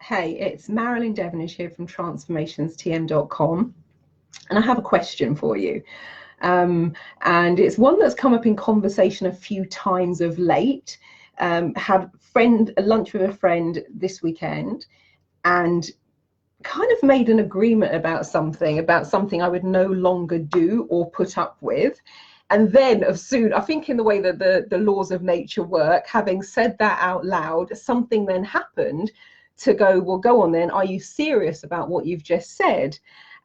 Hey, it's Marilyn Devonish here from transformationstm.com, and I have a question for you. And it's one that's come up in conversation a few times of late. Had a lunch with a friend this weekend, and kind of made an agreement about something I would no longer do or put up with. And then I think in the way that the laws of nature work, having said that out loud, something then happened to go, well, go on then, are you serious about what you've just said?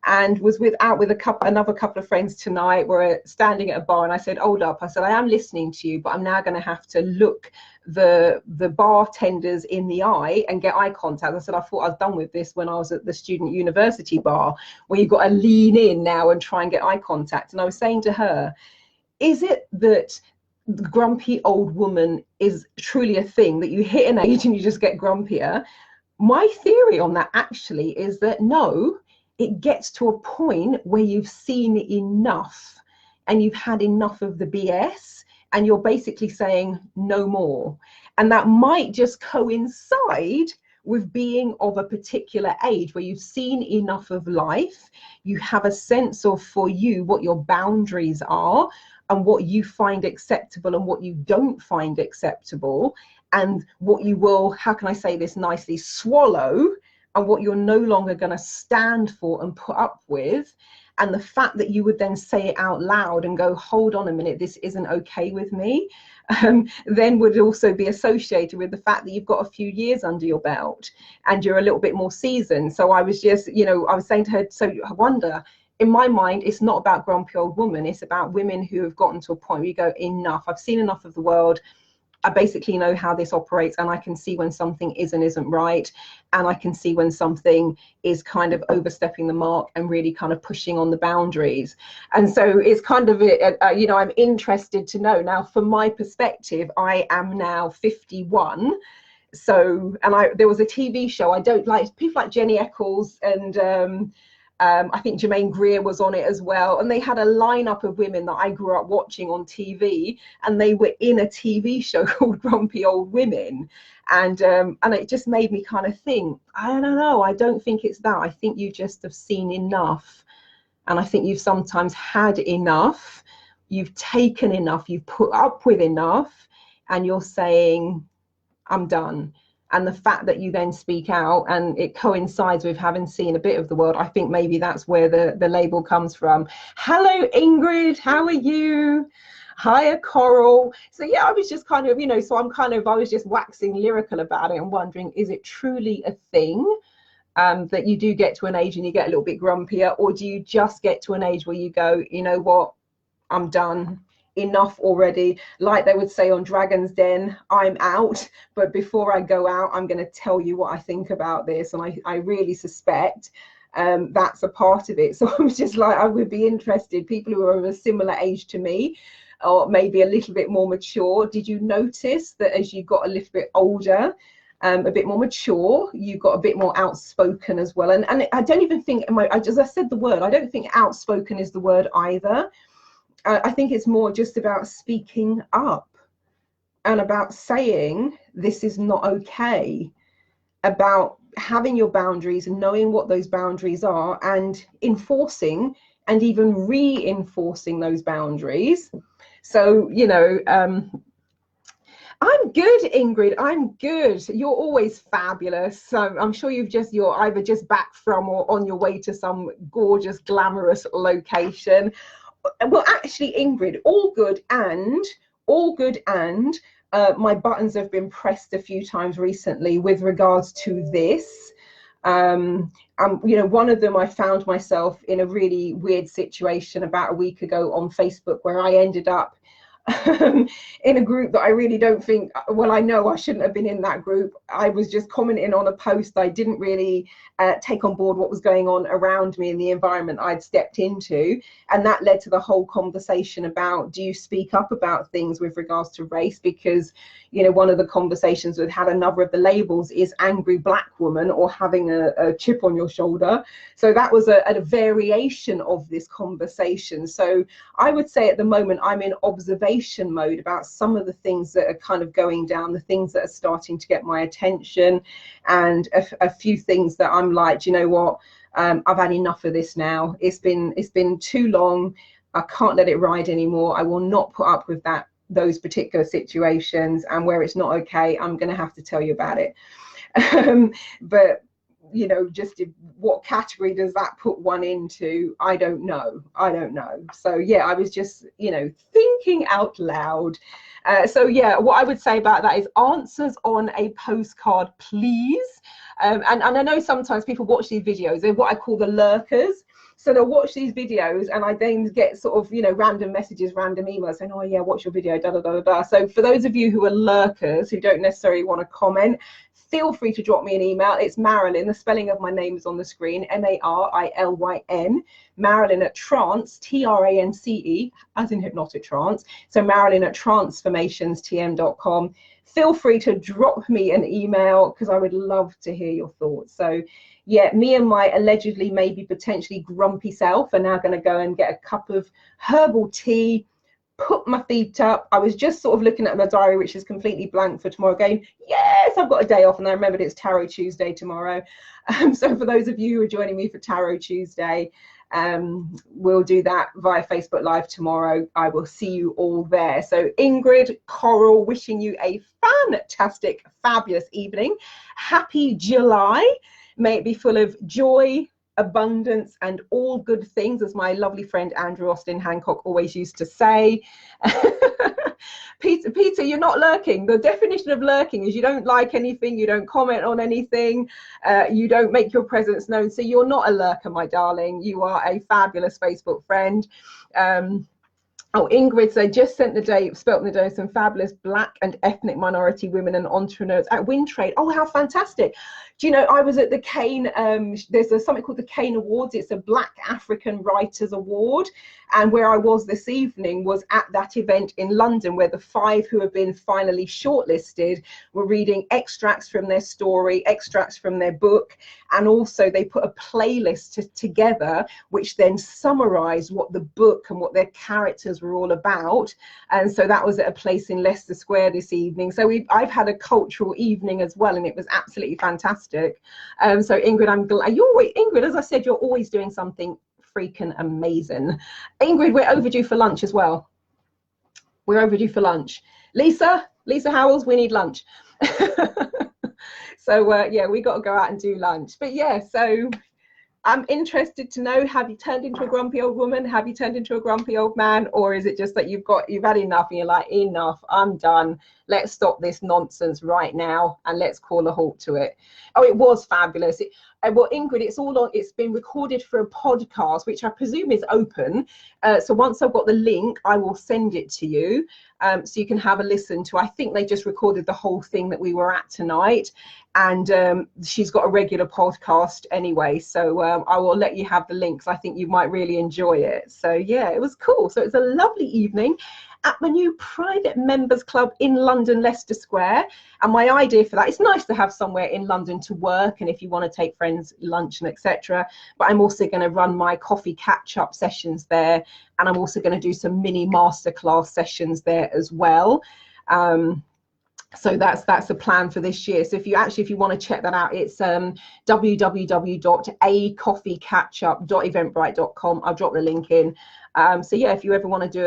And was out with another couple of friends tonight. We're standing at a bar, and I said, hold up, I said, I am listening to you, but I'm now going to have to look the bartenders in the eye and get eye contact. I said, I thought I was done with this when I was at the student university bar, where you've got to lean in now and try and get eye contact. And I was saying to her, is it that the grumpy old woman is truly a thing, that you hit an age and you just get grumpier? My theory on that actually is that no, it gets to a point where you've seen enough and you've had enough of the BS, and you're basically saying no more. And that might just coincide with being of a particular age where you've seen enough of life, you have a sense of, for you, what your boundaries are and what you find acceptable and what you don't find acceptable, and what you will, how can I say this nicely, swallow, and what you're no longer going to stand for and put up with. And the fact that you would then say it out loud and go, hold on a minute, this isn't okay with me, then would also be associated with the fact that you've got a few years under your belt and you're a little bit more seasoned. So I was just, I was saying to her, so I wonder, in my mind, it's not about grumpy old women. It's about women who have gotten to a point where you go, enough. I've seen enough of the world. I basically know how this operates, and I can see when something is and isn't right. And I can see when something is kind of overstepping the mark and really kind of pushing on the boundaries. And so it's kind of, I'm interested to know. Now, from my perspective, I am now 51. So, and there was a TV show, I don't like, people like Jenny Eccles and I think Jermaine Greer was on it as well, and they had a lineup of women that I grew up watching on TV, and they were in a TV show called Grumpy Old Women, and it just made me kind of think, I don't know, I don't think it's that. I think you just have seen enough, and I think you've sometimes had enough, you've taken enough, you've put up with enough, and you're saying, I'm done. And the fact that you then speak out and it coincides with having seen a bit of the world, I think maybe that's where the label comes from. Hello, Ingrid, how are you? Hiya, Coral. So yeah, I was just kind of, I was just waxing lyrical about it and wondering, is it truly a thing that you do get to an age and you get a little bit grumpier, or do you just get to an age where you go, you know what, I'm done. Enough already. Like they would say on Dragon's Den, I'm out, but before I go out, I'm going to tell you what I think about this. And I really suspect that's a part of it. So I was just like, I would be interested, people who are of a similar age to me, or maybe a little bit more mature, did you notice that as you got a little bit older, a bit more mature, you got a bit more outspoken as well? And I don't even think, as I said the word, I don't think outspoken is the word either. I think it's more just about speaking up and about saying this is not okay, about having your boundaries and knowing what those boundaries are and enforcing and even reinforcing those boundaries. So, I'm good, Ingrid. I'm good. You're always fabulous. So I'm sure you're either just back from or on your way to some gorgeous, glamorous location. Well, actually, Ingrid, all good and my buttons have been pressed a few times recently with regards to this. One of them, I found myself in a really weird situation about a week ago on Facebook, where I ended up in a group that I really don't think, well, I know I shouldn't have been in that group. I was just commenting on a post. I didn't really take on board what was going on around me in the environment I'd stepped into. And that led to the whole conversation about, do you speak up about things with regards to race? Because, you know, one of the conversations we've had, another of the labels is angry black woman or having a chip on your shoulder. So that was a variation of this conversation. So I would say at the moment I'm in observation mode about some of the things that are kind of going down, the things that are starting to get my attention, and a few things that I'm like, you know what, I've had enough of this now. It's been too long. I can't let it ride anymore. I will not put up with those particular situations, and where it's not okay, I'm going to have to tell you about it. But you know, just what category does that put one into? I don't know. So yeah, I was just, you know, thinking out loud. So yeah, what I would say about that is answers on a postcard, please. And I know sometimes people watch these videos, they're what I call the lurkers. So they'll watch these videos and I then get sort of, you know, random messages, random emails saying, oh yeah, watch your video, da da da da. So for those of you who are lurkers, who don't necessarily want to comment, feel free to drop me an email. It's Marilyn. The spelling of my name is on the screen, Marilyn, Marilyn at Trance, TRANCE, as in hypnotic trance. So Marilyn at transformationstm.com. Feel free to drop me an email because I would love to hear your thoughts. So yeah, me and my allegedly maybe potentially grumpy self are now going to go and get a cup of herbal tea, put my feet up. I was just sort of looking at my diary, which is completely blank for tomorrow, going, yes, I've got a day off. And I remembered it's Tarot Tuesday tomorrow. So for those of you who are joining me for Tarot Tuesday, we'll do that via Facebook Live tomorrow. I will see you all there. So Ingrid, Coral, wishing you a fantastic, fabulous evening. Happy July. May it be full of joy, abundance, and all good things, as my lovely friend Andrew Austin Hancock always used to say. Peter, you're not lurking. The definition of lurking is you don't like anything, you don't comment on anything, you don't make your presence known. So you're not a lurker, my darling. You are a fabulous Facebook friend. Oh, Ingrid said, just spelt the day, some fabulous Black and ethnic minority women and entrepreneurs at Wintrade. Oh, how fantastic. Do you know, I was at the Kane, there's something called the Kane Awards. It's a Black African Writers Award. And where I was this evening was at that event in London, where the 5 who have been finally shortlisted were reading extracts from their story, extracts from their book. And also they put a playlist together, which then summarized what the book and what their characters were all about. And so that was at a place in Leicester Square this evening. So I've had a cultural evening as well, and it was absolutely fantastic. So Ingrid, I'm glad Ingrid, as I said, you're always doing something freaking amazing. Ingrid, we're overdue for lunch as well. We're overdue for lunch. Lisa Howells, we need lunch. So yeah, we got to go out and do lunch. But yeah, so I'm interested to know, have you turned into a grumpy old woman? Have you turned into a grumpy old man? Or is it just that you've had enough and you're like, enough, I'm done. Let's stop this nonsense right now and let's call a halt to it. Oh, it was fabulous. Well, Ingrid, it's been recorded for a podcast, which I presume is open. So once I've got the link, I will send it to you. So you can have a listen to, I think they just recorded the whole thing that we were at tonight. And she's got a regular podcast anyway. So I will let you have the links. I think you might really enjoy it. So yeah, it was cool. So it's a lovely evening at my new private members club in London, Leicester Square. And my idea for that, it's nice to have somewhere in London to work, and if you want to take friends lunch and etc. But I'm also going to run my coffee catch-up sessions there, and I'm also going to do some mini masterclass sessions there as well. So that's the plan for this year. So if you want to check that out, it's www.acoffeecatchup.eventbrite.com. I'll drop the link in. So yeah, if you ever want to do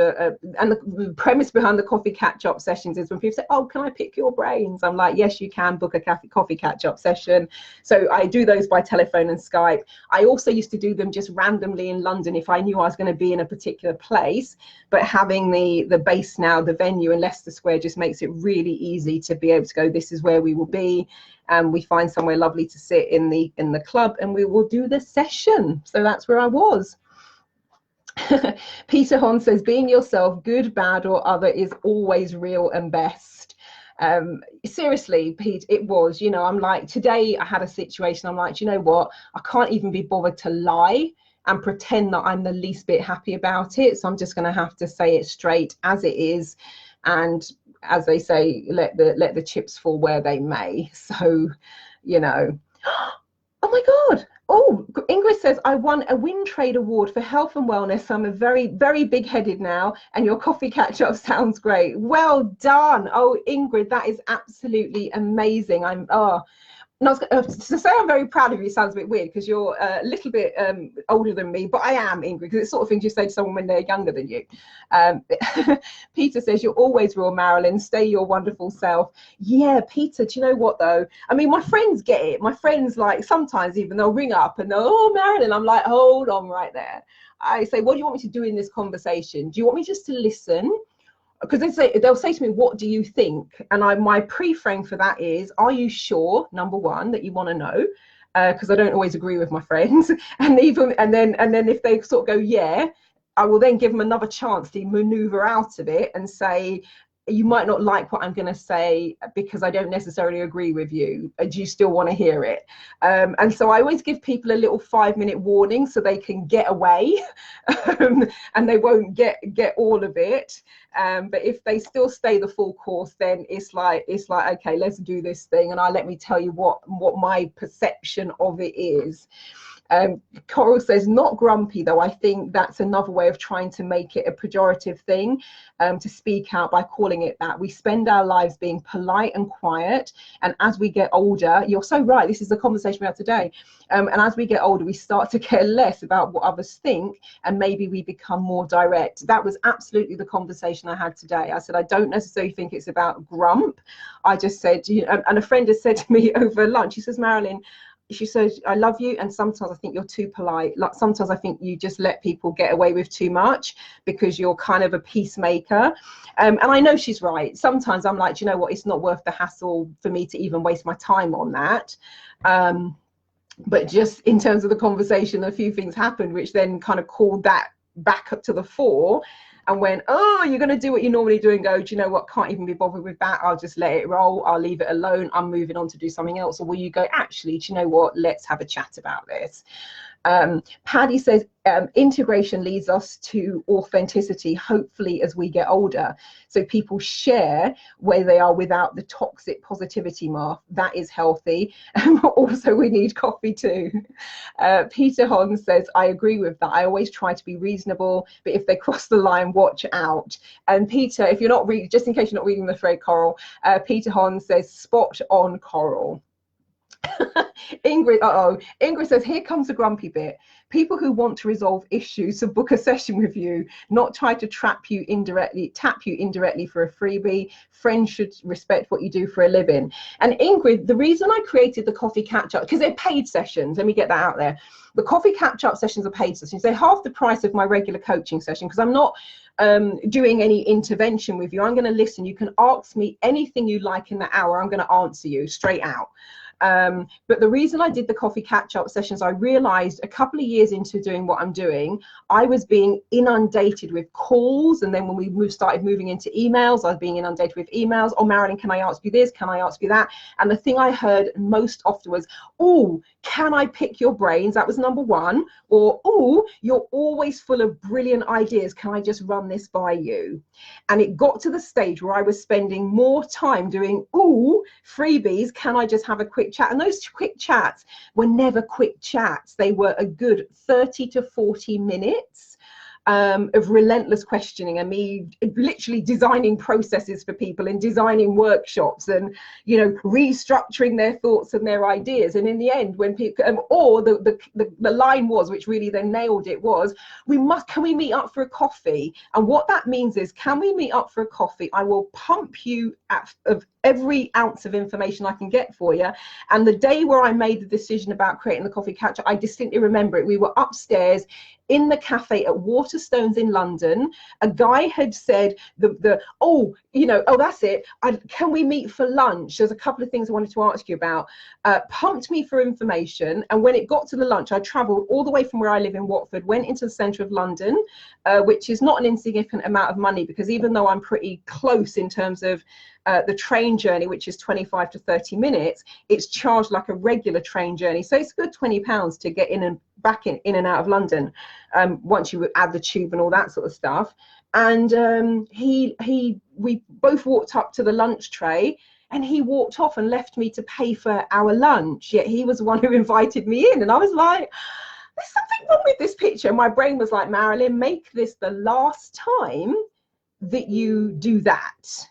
and the premise behind the coffee catch-up sessions is when people say, oh, can I pick your brains? I'm like, yes, you can book a coffee catch-up session. So I do those by telephone and Skype. I also used to do them just randomly in London if I knew I was going to be in a particular place. But having the base now, the venue in Leicester Square, just makes it really easy to be able to go, this is where we will be. And we find somewhere lovely to sit in the club and we will do the session. So that's where I was. Peter Hon says, being yourself, good, bad or other, is always real and best. Seriously, Pete, it was, you know, I'm like, today I had a situation, I'm like, you know what, I can't even be bothered to lie and pretend that I'm the least bit happy about it. So I'm just going to have to say it straight as it is. And as they say, let the chips fall where they may. So, you know. Oh my God. Oh, Ingrid says, I won a Win Trade Award for health and wellness. So I'm a very, very big headed now. And your coffee catch up sounds great. Well done. Oh, Ingrid, that is absolutely amazing. No, to say I'm very proud of you sounds a bit weird because you're a little bit older than me, but I am, Ingrid, because it's sort of things you say to someone when they're younger than you. Peter says, you're always real, Marilyn. Stay your wonderful self. Yeah, Peter, do you know what, though? I mean, my friends get it. My friends, like, sometimes even they'll ring up and they'll, oh, Marilyn. I'm like, hold on right there. I say, what do you want me to do in this conversation? Do you want me just to listen? Because they'll say to me, what do you think? And my pre-frame for that is, are you sure, number one, that you want to know? Because I don't always agree with my friends. And then if they sort of go, yeah, I will then give them another chance to maneuver out of it and say, you might not like what I'm going to say because I don't necessarily agree with you. Do you still want to hear it? And so I always give people a little 5-minute warning so they can get away and they won't get all of it. But if they still stay the full course, then it's like, okay, let's do this thing. And let me tell you what my perception of it is. Coral says, not grumpy, though. I think that's another way of trying to make it a pejorative thing, to speak out by calling it that. We spend our lives being polite and quiet. And as we get older, you're so right, this is the conversation we had today. And as we get older, we start to care less about what others think, and maybe we become more direct. That was absolutely the conversation I had today. I said, I don't necessarily think it's about grump. I just said, and a friend has said to me over lunch, she says, Marilyn, she says, I love you, and sometimes I think you're too polite. Like, sometimes I think you just let people get away with too much because you're kind of a peacemaker. And I know she's right. Sometimes I'm like, you know what, it's not worth the hassle for me to even waste my time on that. But just in terms of the conversation, a few things happened which then kind of called that back up to the fore. And when, oh, you're going to do what you normally do and go, do you know what, can't even be bothered with that. I'll just let it roll. I'll leave it alone. I'm moving on to do something else. Or will you go, actually, do you know what, let's have a chat about this. Paddy says, integration leads us to authenticity, hopefully, as we get older. So people share where they are without the toxic positivity mark. That is healthy. Also, we need coffee too. Peter Hon says, I agree with that. I always try to be reasonable, but if they cross the line, watch out. And Peter, if you're not reading, just in case you're not reading the thread, Coral, Peter Hon says, spot on, Coral. Ingrid says, here comes the grumpy bit. People who want to resolve issues to book a session with you, not try to tap you indirectly for a freebie. Friends should respect what you do for a living. And Ingrid, the reason I created the coffee catch-up, because they're paid sessions, let me get that out there. The coffee catch-up sessions are paid sessions. They're half the price of my regular coaching session, because I'm not doing any intervention with you. I'm going to listen. You can ask me anything you like in the hour. I'm going to answer you straight out. But the reason I did the coffee catch-up sessions, I realized a couple of years into doing what I'm doing, I was being inundated with calls. And then when we started moving into emails, I was being inundated with emails. Oh, Marilyn, can I ask you this? Can I ask you that? And the thing I heard most often was, oh, can I pick your brains? That was number one. Or, oh, you're always full of brilliant ideas. Can I just run this by you? And it got to the stage where I was spending more time doing, oh, freebies. Can I just have a quick chat? And those quick chats were never quick chats. They were a good 30 to 40 minutes of relentless questioning, and me literally designing processes for people and designing workshops and, you know, restructuring their thoughts and their ideas. And in the end, when people the line was, which really then nailed it, was, can we meet up for a coffee? And what that means is, can we meet up for a coffee? I will pump you of every ounce of information I can get for you. And the day where I made the decision about creating the coffee catch-up, I distinctly remember it. We were upstairs in the cafe at Waterstones in London. A guy had said, oh, that's it. Can we meet for lunch? There's a couple of things I wanted to ask you about. Pumped me for information. And when it got to the lunch, I travelled all the way from where I live in Watford, went into the centre of London, which is not an insignificant amount of money, because even though I'm pretty close in terms of the train journey, which is 25 to 30 minutes, it's charged like a regular train journey. So it's a good £20 to get in and back in and out of London, once you add the tube and all that sort of stuff. And we both walked up to the lunch tray, and he walked off and left me to pay for our lunch, yet he was the one who invited me in. And I was like, there's something wrong with this picture. And my brain was like, Marilyn, make this the last time that you do that.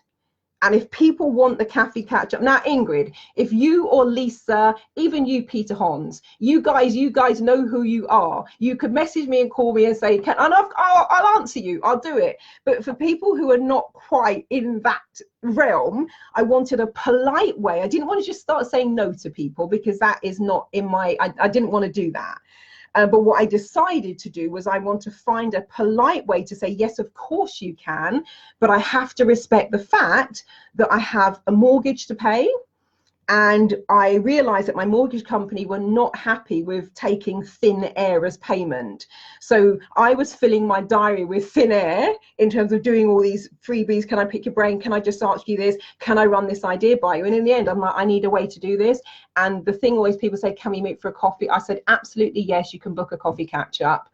And if people want the coffee catch up, now Ingrid, if you or Lisa, even you, Peter Hans, you guys know who you are. You could message me and call me and say, I'll answer you, I'll do it. But for people who are not quite in that realm, I wanted a polite way. I didn't want to just start saying no to people, because that is not in my, I didn't want to do that. But what I decided to do was I want to find a polite way to say, yes, of course you can, but I have to respect the fact that I have a mortgage to pay. And I realized that my mortgage company were not happy with taking thin air as payment. So I was filling my diary with thin air in terms of doing all these freebies. Can I pick your brain? Can I just ask you this? Can I run this idea by you? And in the end, I'm like, I need a way to do this. And the thing always, people say, can we meet for a coffee? I said, absolutely, yes, you can book a coffee catch up.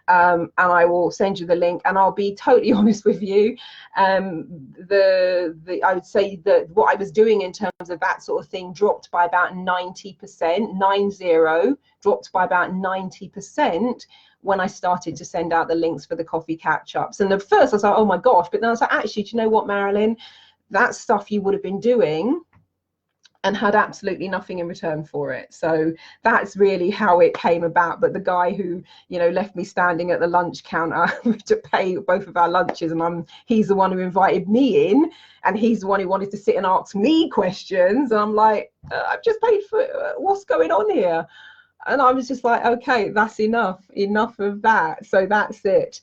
And I will send you the link. And I'll be totally honest with you. I would say that what I was doing in terms of that sort of thing dropped by about 90%, 90, dropped by about 90% when I started to send out the links for the coffee catch-ups. And at first I was like, oh my gosh, but then I was like, actually, do you know what, Marilyn? That's stuff you would have been doing and had absolutely nothing in return for it. So that's really how it came about. But the guy who, you know, left me standing at the lunch counter to pay both of our lunches, and he's the one who invited me in, and he's the one who wanted to sit and ask me questions. And I'm like, I've just paid for what's going on here? And I was just like, okay, that's enough of that. So that's it.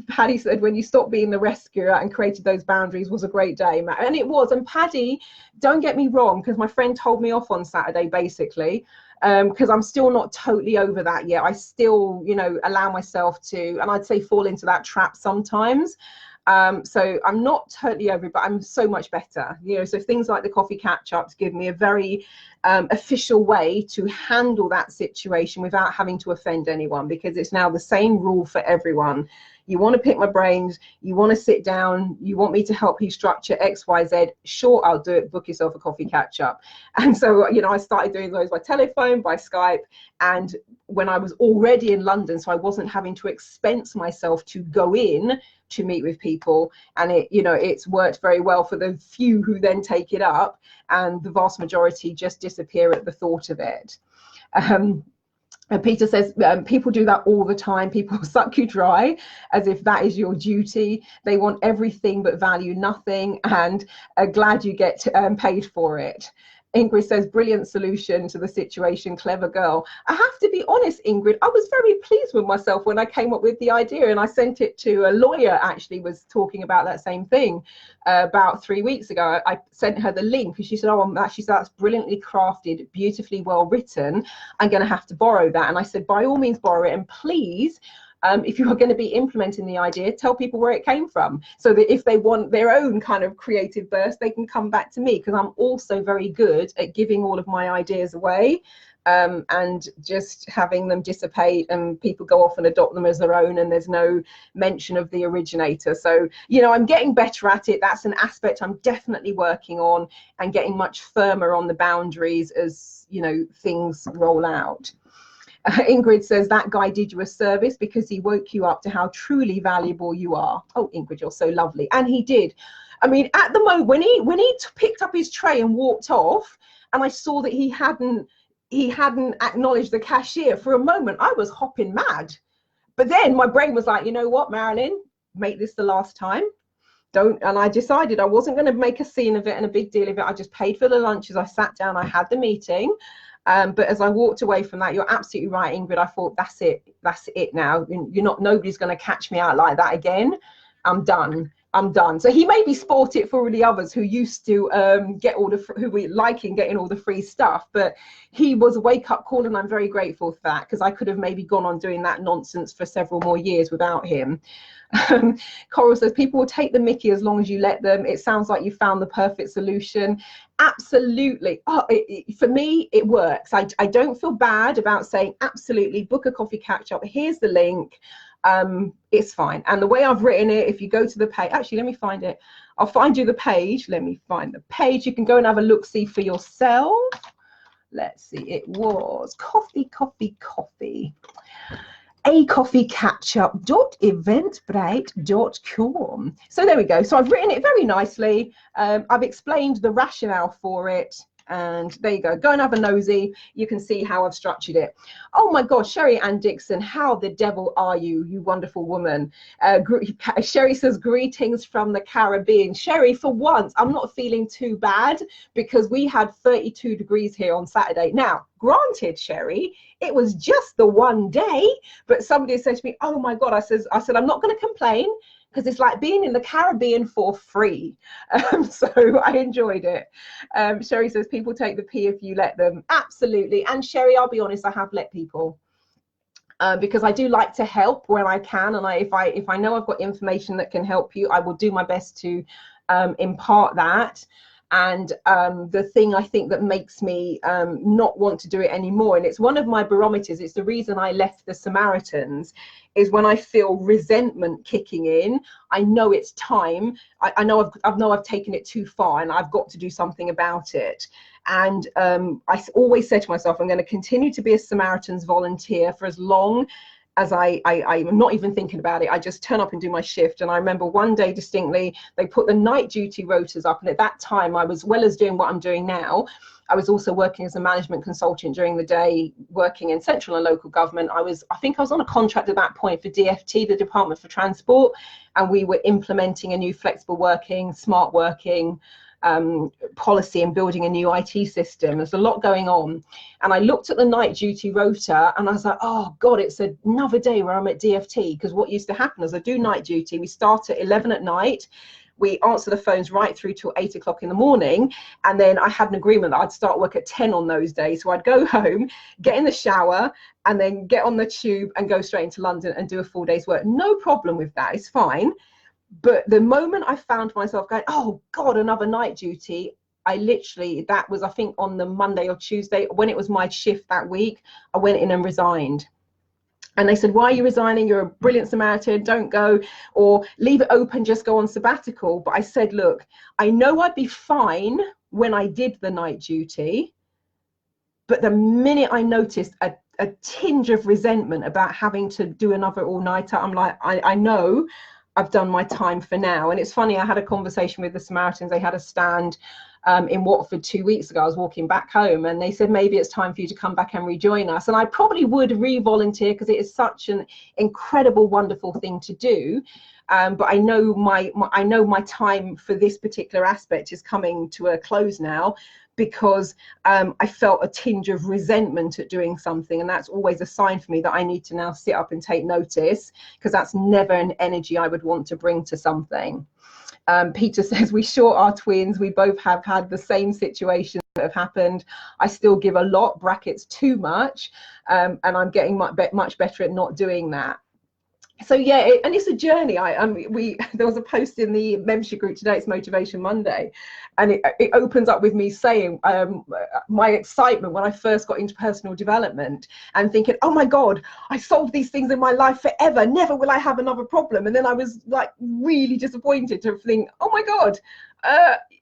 Paddy said, when you stopped being the rescuer and created those boundaries was a great day. And it was. And Paddy, don't get me wrong, because my friend told me off on Saturday, basically, because I'm still not totally over that yet. I still, you know, allow myself to, and I'd say fall into that trap sometimes. So I'm not totally over it, but I'm so much better, you know. So things like the coffee catch-ups give me a very official way to handle that situation without having to offend anyone, because it's now the same rule for everyone. You want to pick my brains, you want to sit down, you want me to help you structure X, Y, Z, sure, I'll do it, book yourself a coffee catch-up. And so, you know, I started doing those by telephone, by Skype, and when I was already in London, so I wasn't having to expense myself to go in to meet with people. And it, you know, it's worked very well for the few who then take it up, and the vast majority just disappear at the thought of it. And Peter says, people do that all the time. People suck you dry as if that is your duty. They want everything but value nothing, and are glad you get paid for it. Ingrid says, brilliant solution to the situation, clever girl. I have to be honest, Ingrid, I was very pleased with myself when I came up with the idea, and I sent it to a lawyer, actually was talking about that same thing about 3 weeks ago. I sent her the link, and she said, oh, actually, that's brilliantly crafted, beautifully well written. I'm going to have to borrow that. And I said, by all means, borrow it. And please, if you are going to be implementing the idea, tell people where it came from, so that if they want their own kind of creative burst, they can come back to me, because I'm also very good at giving all of my ideas away and just having them dissipate and people go off and adopt them as their own, and there's no mention of the originator. So, you know, I'm getting better at it. That's an aspect I'm definitely working on, and getting much firmer on the boundaries as, you know, things roll out. Ingrid says, that guy did you a service because he woke you up to how truly valuable you are. Oh, Ingrid, you're so lovely. And he did. I mean, at the moment when he picked up his tray and walked off, and I saw that he hadn't acknowledged the cashier, for a moment I was hopping mad. But then my brain was like, you know what, Marilyn, make this the last time. And I decided I wasn't going to make a scene of it and a big deal of it. I just paid for the lunches. I sat down, I had the meeting. But as I walked away from that, you're absolutely right, Ingrid. I thought, that's it now. Nobody's going to catch me out like that again. I'm done. So he maybe sport it for all the others who used to get all the, who were liking getting all the free stuff. But he was a wake-up call, and I'm very grateful for that, because I could have maybe gone on doing that nonsense for several more years without him. Coral says, people will take the mickey as long as you let them. It sounds like you found the perfect solution. Absolutely. For me, it works. I don't feel bad about saying, absolutely, book a coffee catch up. Here's the link. it's fine. And the way I've written it, if you go to the page, actually, let me find it. I'll find you the page. Let me find the page. You can go and have a look-see for yourself. Let's see. It was coffee. acoffeecatchup.eventbrite.com. So there we go. So I've written it very nicely. I've explained the rationale for it. And there you go. Go and have a nosy. You can see how I've structured it. Oh my gosh, Sherry Ann Dixon, how the devil are you, you wonderful woman? Sherry says, greetings from the Caribbean. Sherry, for once, I'm not feeling too bad because we had 32 degrees here on Saturday. Now, granted, Sherry, it was just the one day, but somebody said to me, oh my God, I said, I'm not going to complain, because it's like being in the Caribbean for free. So I enjoyed it. Sherry says, people take the pee if you let them. Absolutely. And Sherry, I'll be honest, I have let people. Because I do like to help when I can. And if I know I've got information that can help you, I will do my best to impart that. And the thing I think that makes me not want to do it anymore, and it's one of my barometers, it's the reason I left the Samaritans, is when I feel resentment kicking in. I know it's time. I know I've taken it too far and I've got to do something about it. And I always say to myself, I'm going to continue to be a Samaritans volunteer for as long as I'm not even thinking about it. I just turn up and do my shift. And I remember one day distinctly, they put the night duty rotors up. And at that time, I was, well as doing what I'm doing now, I was also working as a management consultant during the day, working in central and local government. I think I was on a contract at that point for DFT, the Department for Transport, and we were implementing a new flexible working, smart working policy and building a new IT system. There's a lot going on. And I looked at the night duty rota and I was like, oh God, it's another day where I'm at DFT. Because what used to happen is I do night duty. We start at 11 at night. We answer the phones right through till 8 o'clock in the morning. And then I had an agreement that I'd start work at 10 on those days. So I'd go home, get in the shower, and then get on the tube and go straight into London and do a full day's work. No problem with that. It's fine. But the moment I found myself going, oh God, another night duty, that was, I think, on the Monday or Tuesday, when it was my shift that week, I went in and resigned. And they said, why are you resigning? You're a brilliant Samaritan, don't go, or leave it open, just go on sabbatical. But I said, look, I know I'd be fine when I did the night duty, but the minute I noticed a tinge of resentment about having to do another all-nighter, I'm like, I know I've done my time for now. And it's funny, I had a conversation with the Samaritans. They had a stand in Watford 2 weeks ago. I was walking back home and they said, maybe it's time for you to come back and rejoin us. And I probably would re-volunteer because it is such an incredible, wonderful thing to do. But I know my time for this particular aspect is coming to a close now, because I felt a tinge of resentment at doing something. And that's always a sign for me that I need to now sit up and take notice, because that's never an energy I would want to bring to something. Peter says, we sure are twins. We both have had the same situations that have happened. I still give a lot, brackets too much, and I'm getting much better at not doing that. So yeah, and it's a journey. There was a post in the membership group today, it's Motivation Monday, and it opens up with me saying my excitement when I first got into personal development and thinking, oh my God, I solved these things in my life forever, never will I have another problem. And then I was like really disappointed to think, oh my God,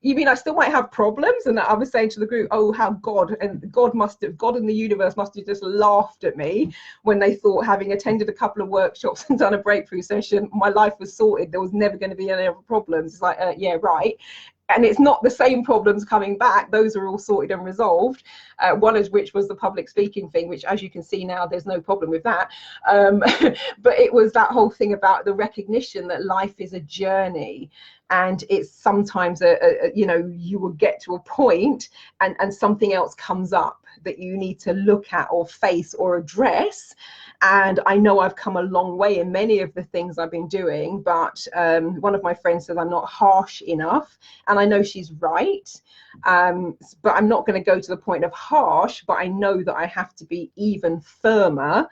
you mean I still might have problems? And I was saying to the group, oh, how God and the universe must have just laughed at me when they thought, having attended a couple of workshops and done a breakthrough session, my life was sorted. There was never going to be any other problems. It's like, yeah, right. And it's not the same problems coming back. Those are all sorted and resolved. One of which was the public speaking thing, which, as you can see now, there's no problem with that. But it was that whole thing about the recognition that life is a journey. And it's sometimes, you will get to a point and something else comes up that you need to look at or face or address. And I know I've come a long way in many of the things I've been doing, but one of my friends says I'm not harsh enough. And I know she's right, but I'm not going to go to the point of harsh, but I know that I have to be even firmer.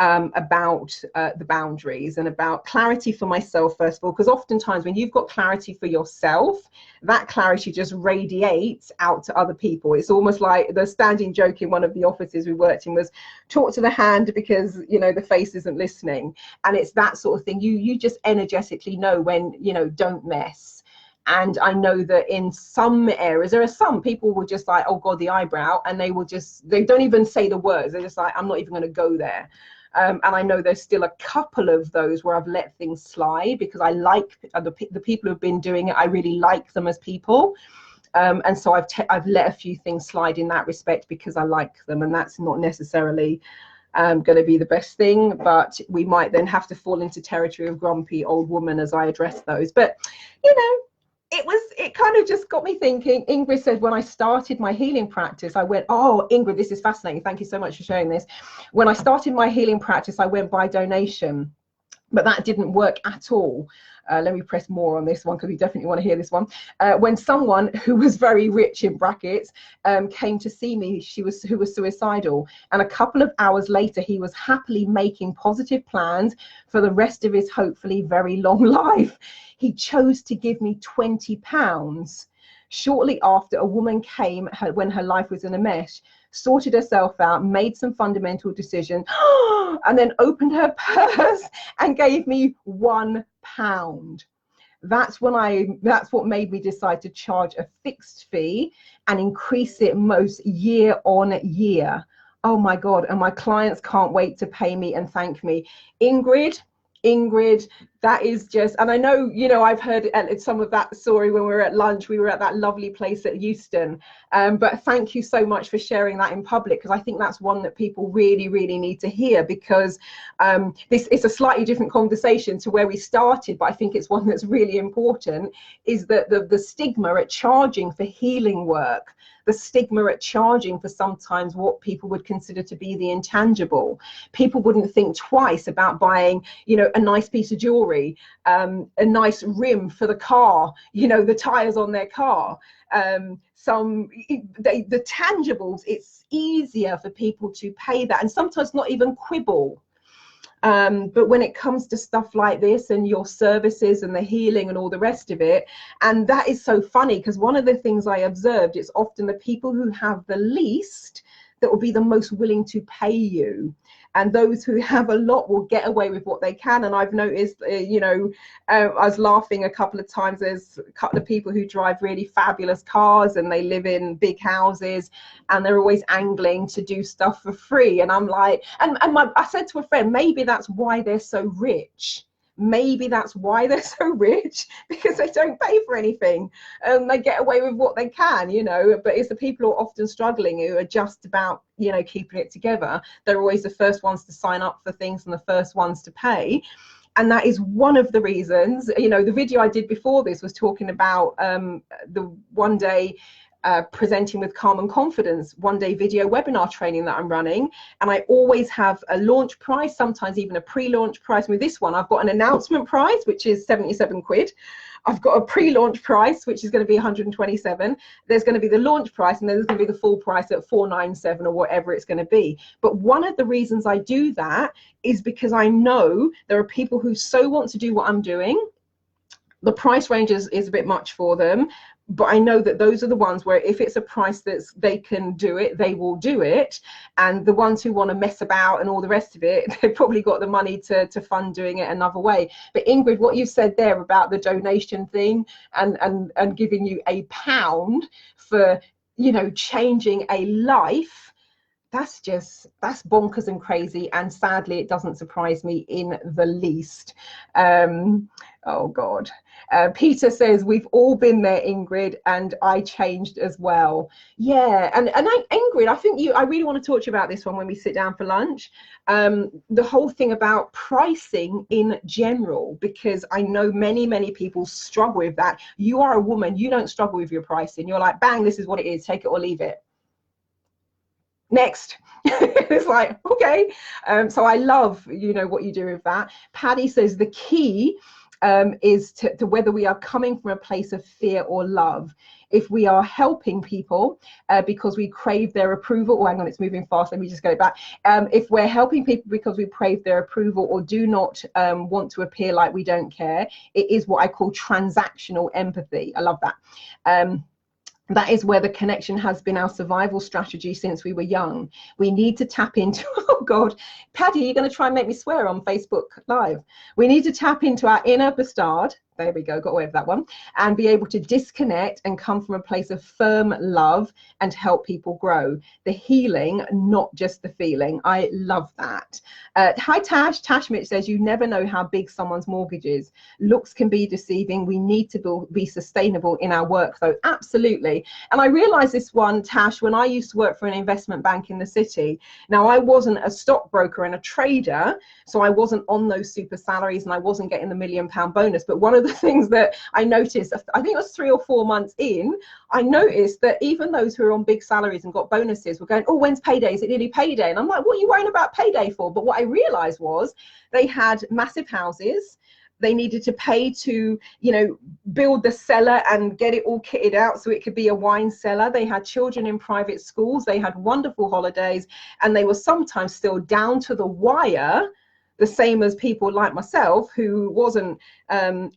about the boundaries and about clarity for myself, first of all, because oftentimes when you've got clarity for yourself, that clarity just radiates out to other people. It's almost like the standing joke in one of the offices we worked in was talk to the hand because, you know, the face isn't listening. And it's that sort of thing. You just energetically know when, you know, don't mess. And I know that in some areas, there are some people will just like, oh God, the eyebrow, and they don't even say the words. They're just like, I'm not even going to go there. And I know there's still a couple of those where I've let things slide because I like the people who've been doing it. I really like them as people. And so I've let a few things slide in that respect because I like them, and that's not necessarily going to be the best thing, but we might then have to fall into territory of grumpy old woman as I address those. But, you know, it kind of just got me thinking. Ingrid said, when I started my healing practice, I went, oh, Ingrid, this is fascinating. Thank you so much for sharing this. When I started my healing practice, I went by donation, but that didn't work at all. Let me press more on this one because we definitely want to hear this one. When someone who was very rich, in brackets, came to see me, who was suicidal, and a couple of hours later he was happily making positive plans for the rest of his hopefully very long life. He chose to give me £20. Shortly after, a woman came when her life was in a mess, sorted herself out, made some fundamental decisions, and then opened her purse and gave me £1. That's what made me decide to charge a fixed fee and increase it most year on year. Oh my God. And my clients can't wait to pay me and thank me. Ingrid, that is just, and I know, you know, I've heard some of that story when we were at lunch. We were at that lovely place at Euston, but thank you so much for sharing that in public, because I think that's one that people really, really need to hear, because this is a slightly different conversation to where we started, but I think it's one that's really important, is that the stigma at charging for healing work, the stigma at charging for sometimes what people would consider to be the intangible. People wouldn't think twice about buying, you know, a nice piece of jewelry, a nice rim for the car, you know, the tires on their car, the tangibles. It's easier for people to pay that and sometimes not even quibble. But when it comes to stuff like this and your services and the healing and all the rest of it, and that is so funny, because one of the things I observed, it's often the people who have the least that will be the most willing to pay you. And those who have a lot will get away with what they can. And I've noticed, you know, I was laughing a couple of times. There's a couple of people who drive really fabulous cars and they live in big houses and they're always angling to do stuff for free. And I'm like, I said to a friend, maybe that's why they're so rich. Maybe that's why they're so rich, because they don't pay for anything and they get away with what they can, you know. But it's the people who are often struggling, who are just about, you know, keeping it together. They're always the first ones to sign up for things and the first ones to pay. And that is one of the reasons, you know, the video I did before this was talking about the one day presenting with calm and confidence, one day video webinar training that I'm running. And I always have a launch price, sometimes even a pre-launch price. With this one, I've got an announcement price, which is 77 quid. I've got a pre-launch price, which is going to be 127. There's going to be the launch price, and then there's going to be the full price at 497 or whatever it's going to be. But one of the reasons I do that is because I know there are people who so want to do what I'm doing. The price range is a bit much for them, but I know that those are the ones where if it's a price that they can do it, they will do it. And the ones who want to mess about and all the rest of it, they've probably got the money to fund doing it another way. But Ingrid, what you said there about the donation thing and giving you £1 for, you know, changing a life, that's bonkers and crazy, and sadly it doesn't surprise me in the least. Oh God. Peter says, we've all been there, Ingrid, and I changed as well. Yeah, and Ingrid, I really want to talk to you about this one when we sit down for lunch. The whole thing about pricing in general, because I know many people struggle with that. You are a woman, you don't struggle with your pricing. You're like, bang, this is what it is, take it or leave it. Next. It's like, okay. So I love, you know, what you do with that. Paddy says the key is to whether we are coming from a place of fear or love. If we are helping people because we crave their approval, oh, hang on, it's moving fast, let me just go back. If we're helping people because we crave their approval or do not want to appear like we don't care, it is what I call transactional empathy. I love that. That is where the connection has been our survival strategy since we were young. We need to tap into, oh God, Paddy, you're going to try and make me swear on Facebook Live. We need to tap into our inner bastard. There we go, got away with that one. And be able to disconnect and come from a place of firm love and help people grow. The healing, not just the feeling. I love that. Hi Tash. Tash Mitch says, you never know how big someone's mortgage is. Looks can be deceiving. We need to be sustainable in our work though. Absolutely. And I realized this one, Tash, when I used to work for an investment bank in the city. Now I wasn't a stockbroker and a trader, so I wasn't on those super salaries and I wasn't getting the £1 million bonus. But one of the things that I noticed, I think it was 3 or 4 months in, I noticed that even those who are on big salaries and got bonuses were going, oh, when's payday? Is it nearly payday? And I'm like, what are you worrying about payday for? But what I realized was they had massive houses. They needed to pay to, you know, build the cellar and get it all kitted out so it could be a wine cellar. They had children in private schools. They had wonderful holidays, and they were sometimes still down to the wire, the same as people like myself who wasn't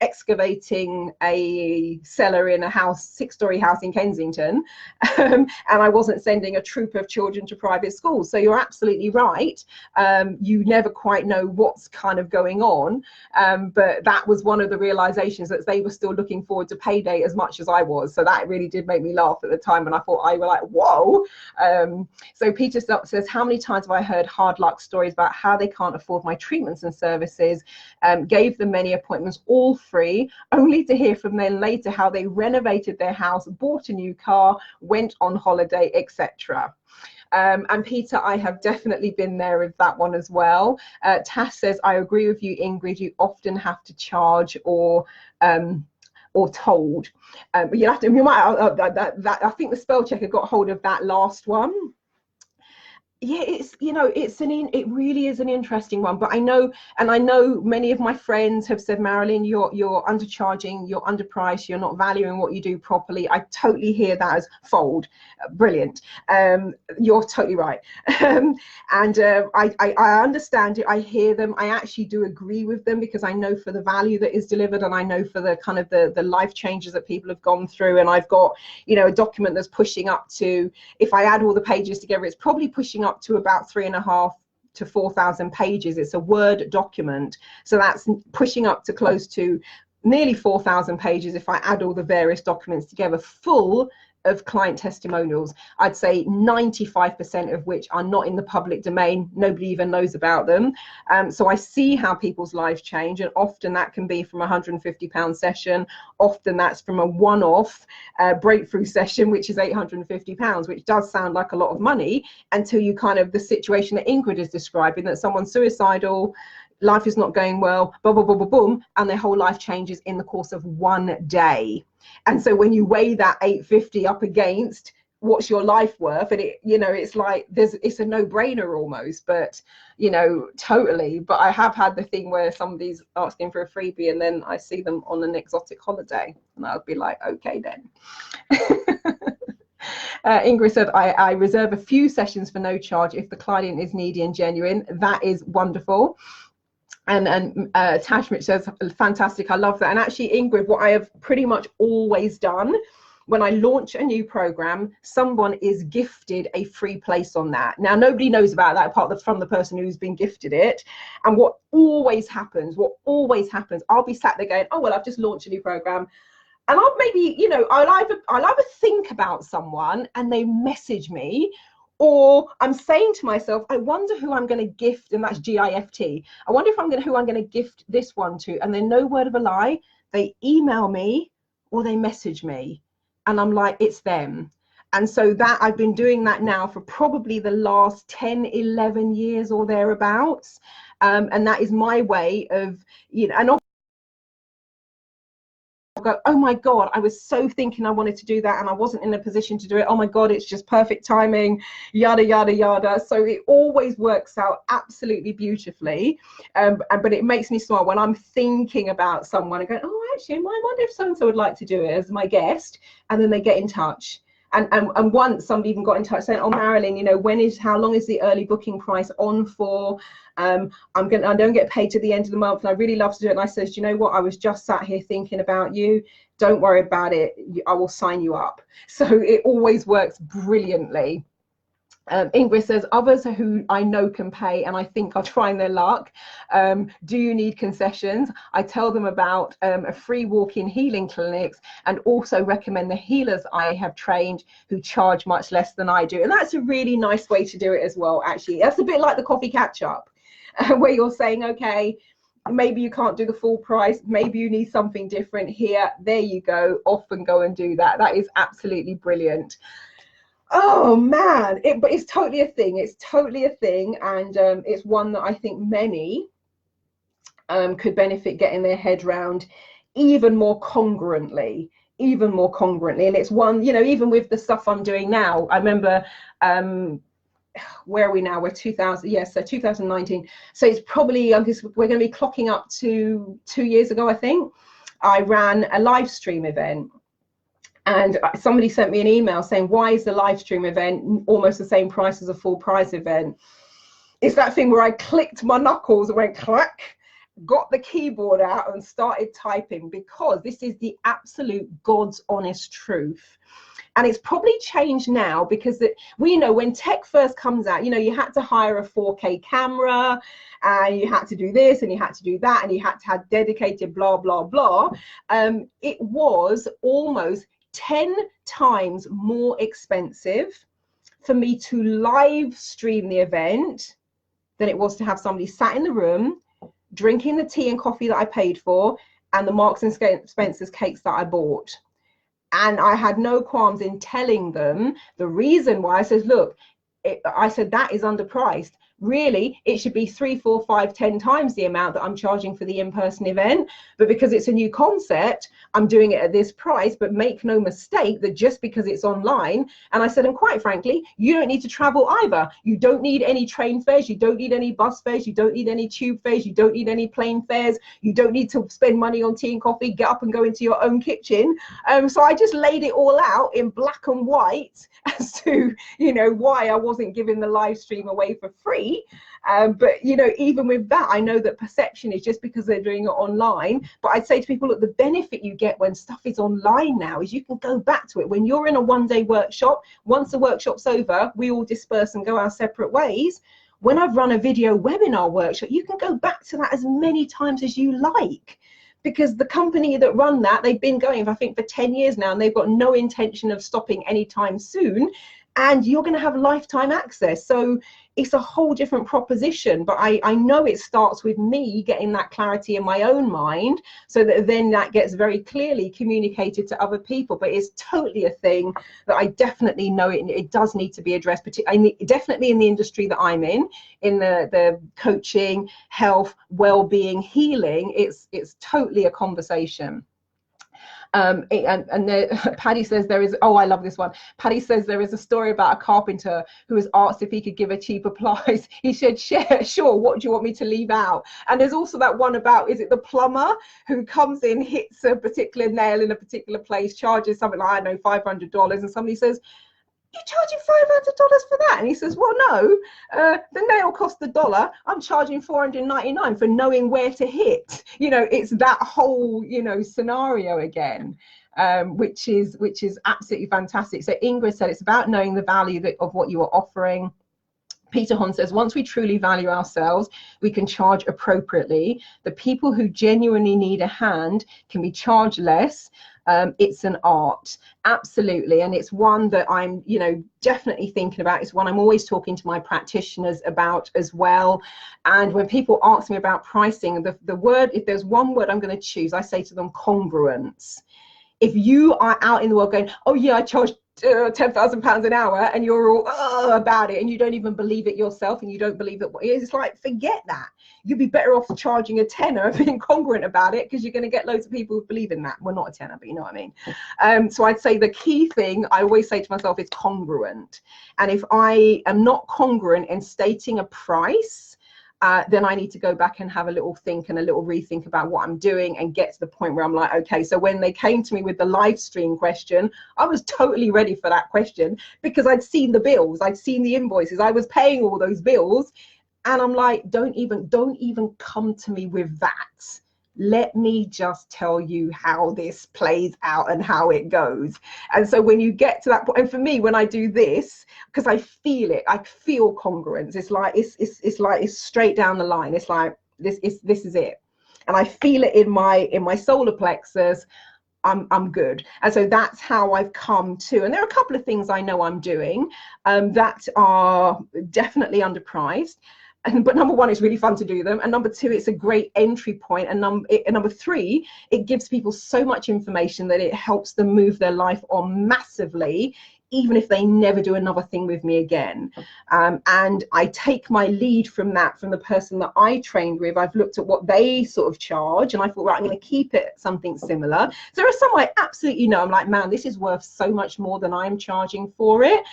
excavating a cellar in a house, 6-story house in Kensington, and I wasn't sending a troop of children to private schools. So you're absolutely right. You never quite know what's kind of going on, but that was one of the realizations, that they were still looking forward to payday as much as I was. So that really did make me laugh at the time, and I thought, I were like, whoa. So Peter says, how many times have I heard hard luck stories about how they can't afford my treatments and services, gave them many appointments, all free, only to hear from them later how they renovated their house, bought a new car, went on holiday, etc. And Peter, I have definitely been there with that one as well. Tash says, I agree with you, Ingrid, you often have to charge or told. But you have to, you might, I think the spell checker got hold of that last one. Yeah, it's, you know, it really is an interesting one. But I know many of my friends have said, Marilyn, you're undercharging, you're underpriced, you're not valuing what you do properly. I totally hear that as fold. Brilliant. You're totally right. And I understand it. I hear them. I actually do agree with them, because I know for the value that is delivered, and I know for the kind of the life changes that people have gone through. And I've got, you know, a document that's pushing up to, if I add all the pages together, it's probably pushing up to about 3.5 to 4,000 pages. It's a Word document, so that's pushing up to close to nearly 4,000 pages if I add all the various documents together, full of client testimonials. I'd say 95% of which are not in the public domain. Nobody even knows about them. So I see how people's lives change, and often that can be from a £150 session. Often that's from a one-off breakthrough session, which is £850, which does sound like a lot of money until you kind of, the situation that Ingrid is describing, that someone's suicidal, life is not going well, boom, boom, boom, boom, boom, and their whole life changes in the course of one day. And so when you weigh that 850 up against what's your life worth, and it, you know, it's like it's a no-brainer almost, but you know, totally. But I have had the thing where somebody's asking for a freebie and then I see them on an exotic holiday and I'll be like, okay then. Ingrid said, I reserve a few sessions for no charge if the client is needy and genuine. That is wonderful. And Tashmich says, fantastic, I love that. And actually, Ingrid, what I have pretty much always done when I launch a new program, someone is gifted a free place on that. Now, nobody knows about that apart from the person who's been gifted it. And what always happens, I'll be sat there going, oh, well, I've just launched a new program. And I'll maybe, you know, I'll either think about someone and they message me, or I'm saying to myself, I wonder who I'm going to gift, and that's GIFT. I wonder if who I'm going to gift this one to. And then, no word of a lie, they email me or they message me, and I'm like, it's them. And so that I've been doing that now for probably the last 10, 11 years or thereabouts. And that is my way of, you know, and go, oh my God, I was so thinking I wanted to do that and I wasn't in a position to do it. Oh my God, it's just perfect timing, yada, yada, yada. So it always works out absolutely beautifully. But it makes me smile when I'm thinking about someone and going, oh, actually, I wonder if so-and-so would like to do it as my guest. And then they get in touch. And once somebody even got in touch saying, oh, Marilyn, you know, how long is the early booking price on for? I don't get paid to the end of the month and I really love to do it. And I says, do you know what? I was just sat here thinking about you. Don't worry about it. I will sign you up. So it always works brilliantly. Ingrids says, others who I know can pay and I think are trying their luck. Do you need concessions? I tell them about a free walk-in healing clinics and also recommend the healers I have trained who charge much less than I do. And that's a really nice way to do it as well, actually. That's a bit like the coffee catch-up, where you're saying, okay, maybe you can't do the full price, maybe you need something different here. There you go, off and go and do that. That is absolutely brilliant. Oh man, but it's totally a thing. It's totally a thing, and it's one that I think many could benefit getting their head round even more congruently. And it's one, you know, even with the stuff I'm doing now. I remember, where are we now? We're 2000, yes, so 2019. So it's probably, we're going to be clocking up to 2 years ago, I think. I ran a live stream event. And somebody sent me an email saying, why is the live stream event almost the same price as a full price event? It's that thing where I clicked my knuckles and went clack, got the keyboard out and started typing, because this is the absolute God's honest truth. And it's probably changed now, because we know when tech first comes out, you know, you had to hire a 4K camera and you had to do this and you had to do that and you had to have dedicated blah, blah, blah. It was almost 10 times more expensive for me to live stream the event than it was to have somebody sat in the room drinking the tea and coffee that I paid for and the Marks and Spencer's cakes that I bought. And I had no qualms in telling them the reason why. I said, look, I said that is underpriced. Really, it should be 3, 4, 5, 10 times the amount that I'm charging for the in-person event. But because it's a new concept, I'm doing it at this price. But make no mistake that just because it's online, and I said, and quite frankly, you don't need to travel either. You don't need any train fares. You don't need any bus fares. You don't need any tube fares. You don't need any plane fares. You don't need to spend money on tea and coffee. Get up and go into your own kitchen. So I just laid it all out in black and white as to, you know, why I wasn't giving the live stream away for free. But you know, even with that, I know that perception is just because they're doing it online. But I'd say to people, look, the benefit you get when stuff is online now is you can go back to it. When you're in a one-day workshop, once the workshop's over, we all disperse and go our separate ways. When I've run a video webinar workshop, you can go back to that as many times as you like, because the company that run that, they've been going, I think, for 10 years now, and they've got no intention of stopping anytime soon. And you're going to have lifetime access. So it's a whole different proposition. But I know it starts with me getting that clarity in my own mind, so that then that gets very clearly communicated to other people. But it's totally a thing that I definitely know it does need to be addressed, definitely in the industry that I'm in the coaching, health, well-being, healing. It's totally a conversation. Paddy says there is, oh, I love this one. Paddy says there is a story about a carpenter who was asked if he could give a cheaper price. He said, sure, what do you want me to leave out? And there's also that one about, is it the plumber who comes in, hits a particular nail in a particular place, charges something like, I don't know, $500, and somebody says, you're charging $500 for that? And he says, well, no, the nail cost $1. I'm charging $499 for knowing where to hit. You know, it's that whole, you know, scenario again, which is absolutely fantastic. So Ingrid said it's about knowing the value of what you are offering. Peter Hon says, once we truly value ourselves, we can charge appropriately. The people who genuinely need a hand can be charged less. It's an art, absolutely, and it's one that I'm, you know, definitely thinking about. It's one I'm always talking to my practitioners about as well. And when people ask me about pricing, the word, if there's one word I'm going to choose, I say to them congruence. If you are out in the world going, oh yeah, I charge £10,000 an hour, and you're all about it, and you don't even believe it yourself, and you don't believe it. It's like, forget that. You'd be better off charging a tenner and being congruent about it, because you're going to get loads of people who believe in that. Well, not a tenner, but you know what I mean. So I'd say the key thing I always say to myself is congruent. And if I am not congruent in stating a price, then I need to go back and have a little think and a little rethink about what I'm doing, and get to the point where I'm like, okay, so when they came to me with the live stream question, I was totally ready for that question, because I'd seen the bills, I'd seen the invoices, I was paying all those bills, and I'm like, don't even come to me with that. Let me just tell you how this plays out and how it goes. And so when you get to that point, and for me, when I do this, because I feel it, I feel congruence. It's like it's straight down the line. It's like this is it, and I feel it in my solar plexus. I'm good. And so that's how I've come to, and there are a couple of things I know I'm doing that are definitely underpriced. But number one, it's really fun to do them, and number two, it's a great entry point, and number three, it gives people so much information that it helps them move their life on massively, even if they never do another thing with me again. And I take my lead from that, from the person that I trained with. I've looked at what they sort of charge, and I thought, right, I'm going to keep it something similar. So there are some I absolutely know, I'm like, man, this is worth so much more than I'm charging for it.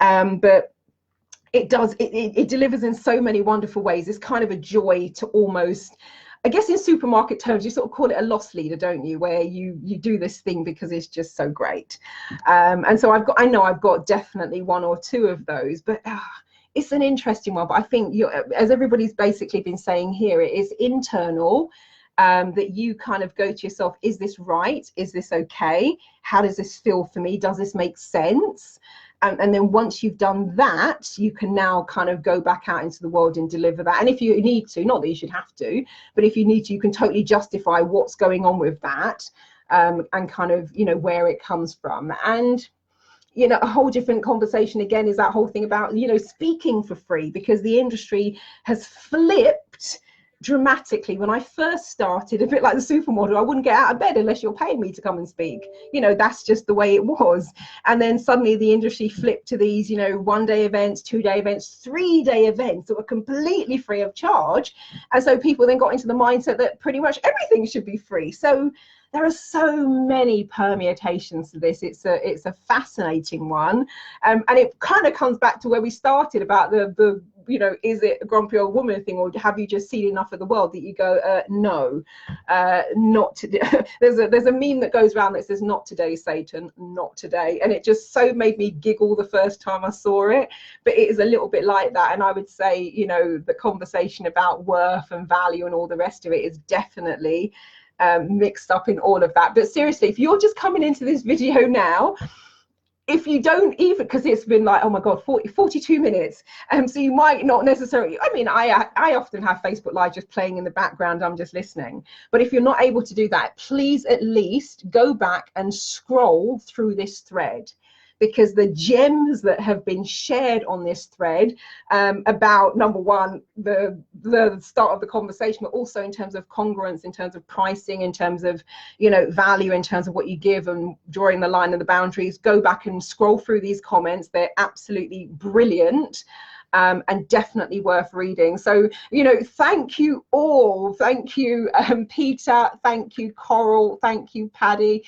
But it delivers in so many wonderful ways. It's kind of a joy to almost, I guess in supermarket terms, you sort of call it a loss leader, don't you, where you do this thing because it's just so great. And so I know I've got definitely one or two of those, but it's an interesting one. But I think, as everybody's basically been saying here, it is internal. That you kind of go to yourself, is this right? Is this okay? How does this feel for me? Does this make sense? And then once you've done that, you can now kind of go back out into the world and deliver that. And if you need to, not that you should have to, but if you need to, you can totally justify what's going on with that, and kind of, where it comes from. And a whole different conversation again is that whole thing about, speaking for free, because the industry has flipped dramatically. When I first started, a bit like the supermodel, I wouldn't get out of bed unless you're paying me to come and speak. That's just the way it was. And then suddenly the industry flipped to these, 1-day events, 2-day events, 3-day events that were completely free of charge. And so people then got into the mindset that pretty much everything should be free. So there are so many permutations to this. It's a fascinating one, and it kind of comes back to where we started about the is it a grumpy old woman thing, or have you just seen enough of the world that you go, no, not today. There's a meme that goes around that says, "Not today, Satan, not today," and it just so made me giggle the first time I saw it. But it is a little bit like that, and I would say, the conversation about worth and value and all the rest of it is definitely mixed up in all of that. But seriously, if you're just coming into this video now, if you don't even, because it's been like, oh my god, 42 minutes, so you might not necessarily, I often have Facebook Live just playing in the background, I'm just listening. But if you're not able to do that, please at least go back and scroll through this thread, because the gems that have been shared on this thread about, number one, the start of the conversation, but also in terms of congruence, in terms of pricing, in terms of, value, in terms of what you give, and drawing the line and the boundaries, go back and scroll through these comments. They're absolutely brilliant. And definitely worth reading. So, thank you all. Thank you, Peter. Thank you, Coral. Thank you, Paddy.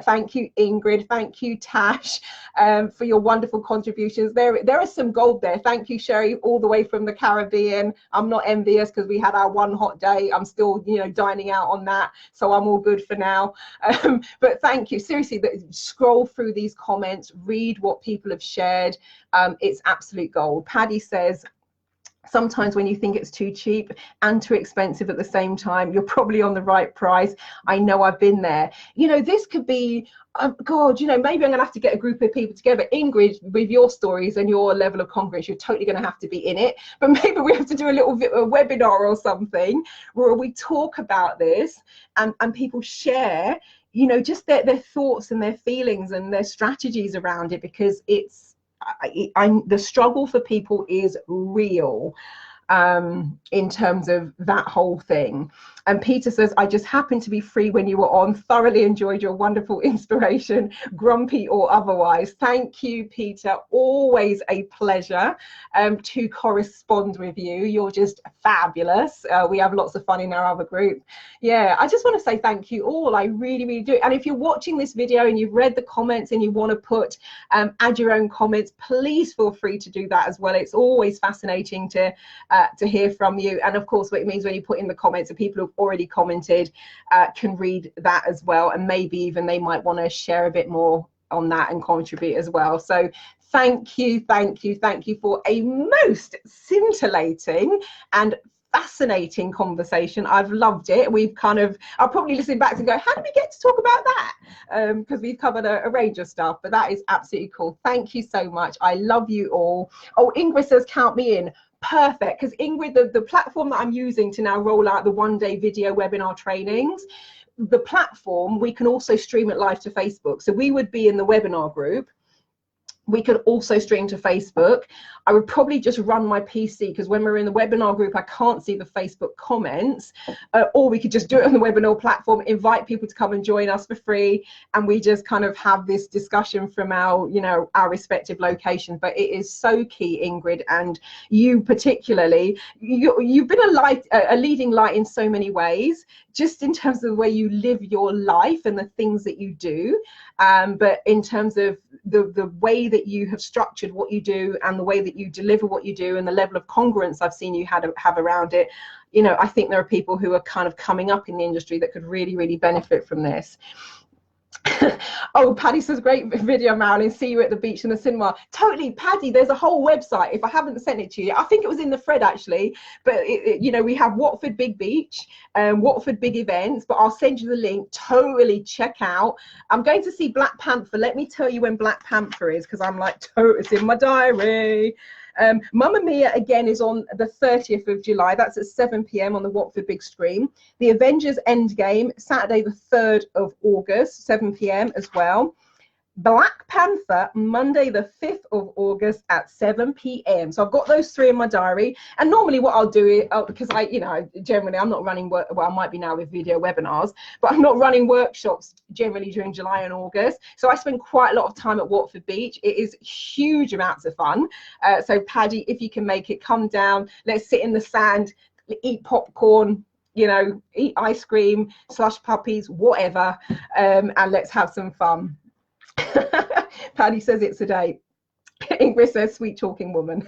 Thank you, Ingrid. Thank you, Tash, for your wonderful contributions. There is some gold there. Thank you, Sherry, all the way from the Caribbean. I'm not envious because we had our one hot day. I'm still, dining out on that. So I'm all good for now. But thank you. Seriously, scroll through these comments, read what people have shared. It's absolute gold. Paddy says, sometimes when you think it's too cheap and too expensive at the same time, you're probably on the right price. I know, I've been there. This could be, God, maybe I'm gonna have to get a group of people together. Ingrid, with your stories and your level of congruence, you're totally gonna have to be in it. But maybe we have to do a webinar or something where we talk about this and people share, just their thoughts and their feelings and their strategies around it, because the struggle for people is real. in terms of that whole thing. And Peter says, I just happened to be free when you were on. Thoroughly enjoyed your wonderful inspiration, grumpy or otherwise. Thank you, Peter. Always a pleasure to correspond with you. You're just fabulous. We have lots of fun in our other group. Yeah, I just want to say thank you all. I really, really do. And if you're watching this video and you've read the comments and you want to put, add your own comments, please feel free to do that as well. It's always fascinating to hear from you. And of course, what it means when you put in the comments, and people who've already commented can read that as well, and maybe even they might want to share a bit more on that and contribute as well. So thank you for a most scintillating and fascinating conversation. I've loved it. We've kind of, I'll probably listen back and go, how did we get to talk about that? Because we've covered a range of stuff, but that is absolutely cool. Thank you so much. I love you all. Oh, Ingrid says, count me in. Perfect, because Ingrid, the platform that I'm using to now roll out the one-day video webinar trainings, the platform, we can also stream it live to Facebook. So we would be in the webinar group. We could also stream to Facebook. I would probably just run my PC, because when we're in the webinar group, I can't see the Facebook comments, or we could just do it on the webinar platform, invite people to come and join us for free, and we just kind of have this discussion from our, you know, our respective locations. But it is so key, Ingrid, and you particularly, you've been a leading light in so many ways, just in terms of the way you live your life and the things that you do, but in terms of the way that you have structured what you do and the way that you deliver what you do and the level of congruence I've seen you have around it, you know, I think there are people who are kind of coming up in the industry that could really, really benefit from this. Oh, Paddy says, great video, Marilyn. See you at the beach in the cinema. Totally, Paddy. There's a whole website. If I haven't sent it to you, I think it was in the thread actually. But you know, we have Watford Big Beach and Watford Big Events. But I'll send you the link. Totally check out. I'm going to see Black Panther. Let me tell you when Black Panther is, because I'm like, it's in my diary. Mamma Mia again is on the 30th of July. That's at 7 p.m. on the Watford Big Screen. The Avengers Endgame, Saturday the 3rd of August, 7 p.m. as well. Black Panther, Monday the 5th of August at 7 p.m. So I've got those three in my diary. And normally what I'll do is, because generally I'm not running work, well, I might be now with video webinars, but I'm not running workshops generally during July and August. So I spend quite a lot of time at Watford Beach. It is huge amounts of fun. So Paddy, if you can make it, come down, let's sit in the sand, eat popcorn, you know, eat ice cream, slush puppies, whatever, and let's have some fun. Paddy says it's a date. Ingrid says, sweet talking woman.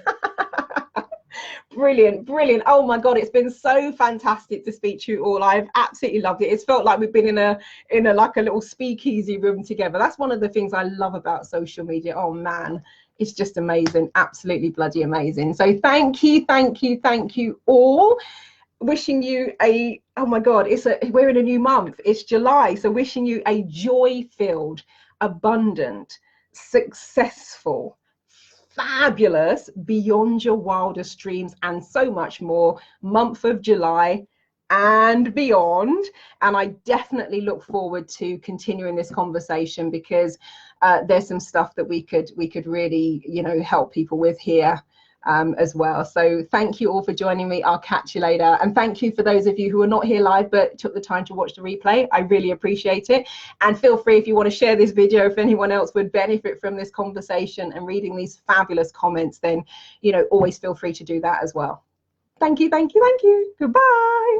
Brilliant, brilliant. Oh my God, it's been so fantastic to speak to you all. I've absolutely loved it. It's felt like we've been in a like a little speakeasy room together. That's one of the things I love about social media. Oh man, it's just amazing. Absolutely bloody amazing. So thank you all. Wishing you a, oh my God, we're in a new month. It's July. So wishing you a joy-filled, abundant, successful, fabulous, beyond your wildest dreams and so much more month of July and beyond. And I definitely look forward to continuing this conversation, because there's some stuff that we could really, you know, help people with here as well. So thank you all for joining me. I'll catch you later. And thank you for those of you who are not here live but took the time to watch the replay. I really appreciate it. And feel free, if you want to share this video, if anyone else would benefit from this conversation and reading these fabulous comments, then, you know, always feel free to do that as well. Thank you. Goodbye.